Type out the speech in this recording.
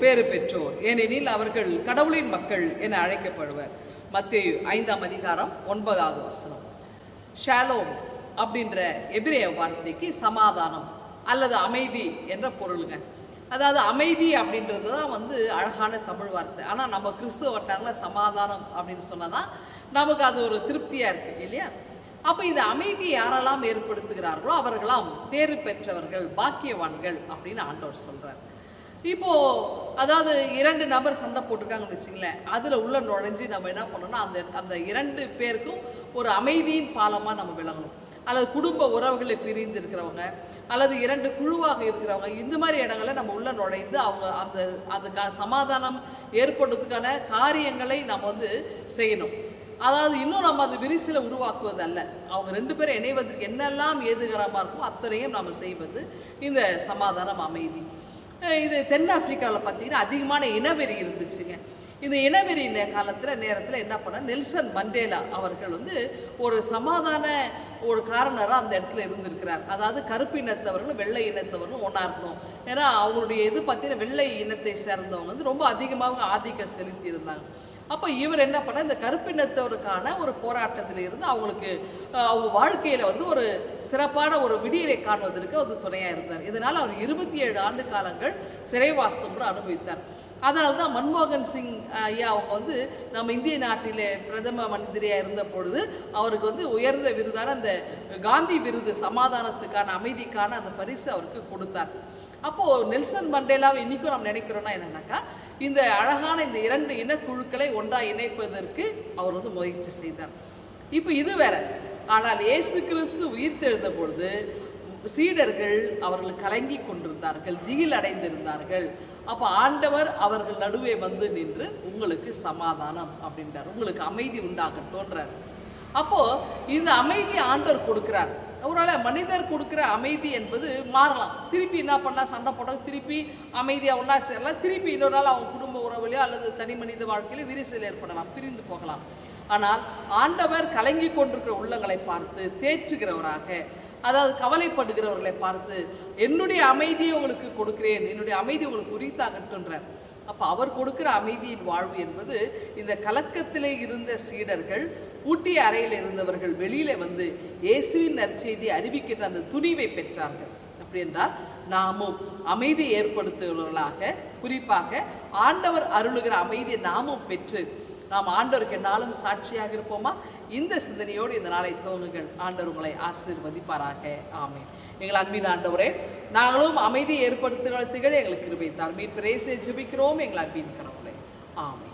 பேறு பெற்றோர், ஏனெனில் அவர்கள் கடவுளின் மக்கள் என அழைக்கப்படுவர். மத்தேயு 5ஆம் அதிகாரம் 9வது வசனம். ஷாலோம் அப்படின்ற எபிரேய வார்த்தைக்கு சமாதானம் அல்லது அமைதி என்ற பொருளுங்க. அதாவது அமைதி அப்படின்றது தான் அழகான தமிழ் வார்த்தை. ஆனால் நம்ம கிறிஸ்துவ வட்டாரங்களில் சமாதானம் அப்படின்னு சொன்னால் தான் நமக்கு அது ஒரு திருப்தியாக இருக்குது இல்லையா? அப்போ இந்த அமைதி யாரெல்லாம் ஏற்படுத்துகிறார்களோ அவர்களாம் பேறு பெற்றவர்கள், பாக்கியவான்கள் அப்படின்னு ஆண்டவர் சொல்கிறார். இப்போது அதாவது 2 நபர் சண்டை போட்டிருக்காங்கன்னு வச்சுங்களேன், அதில் உள்ள நுழைஞ்சி நம்ம என்ன பண்ணோம்னா அந்த 2 பேருக்கும் ஒரு அமைதியின் பாலமாக நம்ம விளங்கணும். அல்லது குடும்ப உறவுகளை பிரிந்து இருக்கிறவங்க, அல்லது 2 குழுவாக இருக்கிறவங்க, இந்த மாதிரி இடங்களில் நம்ம உள்ள நுழைந்து அவங்க அதுக்கான சமாதானம் ஏற்படுறதுக்கான காரியங்களை நம்ம செய்யணும். அதாவது இன்னும் நம்ம அது விரிசில உருவாக்குவது அல்ல, அவங்க 2 பேரும் இணைவதற்கு என்னெல்லாம் ஏதுகரமாக இருக்கும் அத்தனையும் நம்ம செய்வது இந்த சமாதானம், அமைதி. இது தென்னாப்பிரிக்காவில் பார்த்தீங்கன்னா அதிகமான இனவெறி இருந்துச்சுங்க. இந்த இனவெறி நேரத்தில் என்ன பண்ண நெல்சன் மண்டேலா அவர்கள் ஒரு சமாதான ஒரு காரணராக அந்த இடத்துல இருந்திருக்கிறார். அதாவது கருப்பு இனத்தவர்களும் வெள்ளை இனத்தவர்களும் ஒன்றா இருக்கணும். ஏன்னா அவங்களுடைய இது பார்த்தீங்கன்னா வெள்ளை இனத்தை சேர்ந்தவங்க ரொம்ப அதிகமாக ஆதிக்கம் செலுத்தி இருந்தாங்க. அப்போ இவர் என்ன பண்ண இந்த கருப்பினத்தவருக்கான ஒரு போராட்டத்தில் இருந்து அவங்களுக்கு அவங்க வாழ்க்கையில் ஒரு சிறப்பான ஒரு விடியலை காணுவதற்கு துணையாக இருந்தார். இதனால் அவர் 27 ஆண்டு காலங்கள் சிறைவாசம் கூட அனுபவித்தார். அதனால தான் மன்மோகன் சிங் ஐயா அவங்க நம்ம இந்திய நாட்டில் பிரதம மந்திரியாக இருந்த பொழுது அவருக்கு உயர்ந்த விருதான அந்த காந்தி விருது, சமாதானத்துக்கான அமைதிக்கான அந்த பரிசு அவருக்கு கொடுத்தார். அப்போது நெல்சன் மண்டேலாவை இன்றைக்கும் நம்ம நினைக்கிறோன்னா என்னென்னாக்கா இந்த அழகான இந்த 2 இனக்குழுக்களை ஒன்றாக இணைப்பதற்கு அவர் முயற்சி செய்தார். இப்போ இது வேற. ஆனால் இயேசு கிறிஸ்து உயிர்த்தெழுந்த பொழுது சீடர்கள் அவர்கள் கலங்கி கொண்டிருந்தார்கள், திகில் அடைந்திருந்தார்கள். அப்போ ஆண்டவர் அவர்கள் நடுவே நின்று உங்களுக்கு சமாதானம் அப்படின்றார், உங்களுக்கு அமைதி உண்டாகட்டோன்றார். அப்போது இந்த அமைதி ஆண்டவர் கொடுக்குறார். அவரால் மனிதர் கொடுக்குற அமைதி என்பது மாறலாம். திருப்பி என்ன பண்ணலாம், சண்டை போட்டால் திருப்பி அமைதியாக ஒன்றா சேரலாம், திருப்பி இன்னொரு நாள் அவங்க குடும்ப உறவுலையோ அல்லது தனி மனித வாழ்க்கையிலோ விரிசல் ஏற்படலாம், பிரிந்து போகலாம். ஆனால் ஆண்டவர் கலங்கி கொண்டிருக்கிற உள்ளங்களை பார்த்து தேற்றுகிறவராக, அதாவது கவலைப்படுகிறவர்களை பார்த்து என்னுடைய அமைதியை உங்களுக்கு கொடுக்கிறேன், என்னுடைய அமைதி உங்களுக்கு உரித்தாகட்டுன்றார். அப்போ அவர் கொடுக்குற அமைதியின் வாழ்வு என்பது இந்த கலக்கத்திலே இருந்த சீடர்கள், பூட்டிய அறையில் இருந்தவர்கள் வெளியில இயேசுவின் நற்செய்தியை அறிவிக்கின்ற அந்த துணிவை பெற்றார்கள். அப்படி என்றால் நாமும் அமைதி ஏற்படுத்துவர்களாக, குறிப்பாக ஆண்டவர் அருளுகிற அமைதியை நாமும் பெற்று நாம் ஆண்டவருக்கு என்னாலும் சாட்சியாக இருப்போமா? இந்த சிந்தனையோடு இந்த நாளை துவங்குங்கள். ஆண்டவர் உங்களை ஆசீர்வதிப்பாராக. ஆமென். எங்கள் அன்பின் ஆண்டவரே, நாங்களும் அமைதியை ஏற்படுத்துகிற எங்களுக்கு கிருபை தாரும். மீட்பர் இயேசுவை ஜெபிக்கிறோம் எங்கள் அன்பின் கடவுளே. ஆமென்.